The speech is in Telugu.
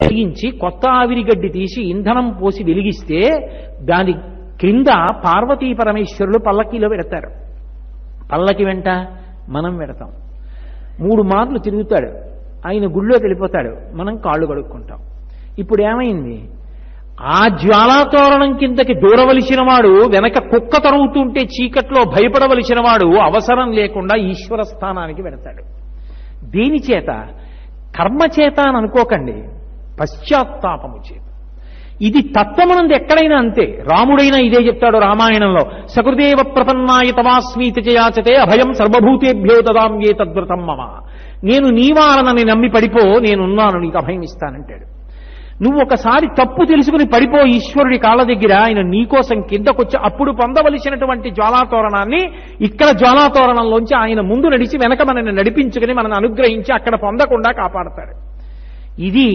వెలిగించి కొత్త ఆవిరిగడ్డి తీసి ఇంధనం పోసి వెలిగిస్తే దాని క్రింద పార్వతీ పరమేశ్వరులు పల్లకీలో పెడతారు. పల్లకి వెంట మనం పెడతాం. 3 మార్లు తిరుగుతాడు, ఆయన గుళ్ళోకి వెళ్ళిపోతాడు, మనం కాళ్ళు కడుక్కుంటాం. ఇప్పుడు ఏమైంది? ఆ జ్వాలాతోరణం కిందకి దూరవలసిన వాడు, వెనక కుక్క తరుగుతుంటే చీకట్లో భయపడవలసిన వాడు అవసరం లేకుండా ఈశ్వర స్థానానికి వెడతాడు. దేని చేత? కర్మ చేత అని అనుకోకండి, పశ్చాత్తాపము చేత. ఇది తత్వమునందు ఎక్కడైనా అంతే. రాముడైనా ఇదే చెప్తాడు రామాయణంలో, సకృదేవ ప్రపన్నాయ తమాస్మీతి చయాచతే అభయం సర్వభూతేభ్యో దదామ్యే తద్వ్రతం మమ. నేను నీవారనని నమ్మి పడిపో, నేనున్నాను, నీకు అభయం ఇస్తానంటాడు. నువ్వు ఒకసారి తప్పు తెలుసుకుని పడిపో ఈశ్వరుడి కాళ్ళ దగ్గర, ఆయన నీకోసం కిందకొచ్చి అప్పుడు పొందవలసినటువంటి జ్వాలాతోరణాన్ని ఇక్కడ జ్వాలాతోరణంలోంచి ఆయన ముందు నడిచి వెనక మనల్ని నడిపించుకుని మనల్ని అనుగ్రహించి అక్కడ పొందకుండా కాపాడతాడు. ఇది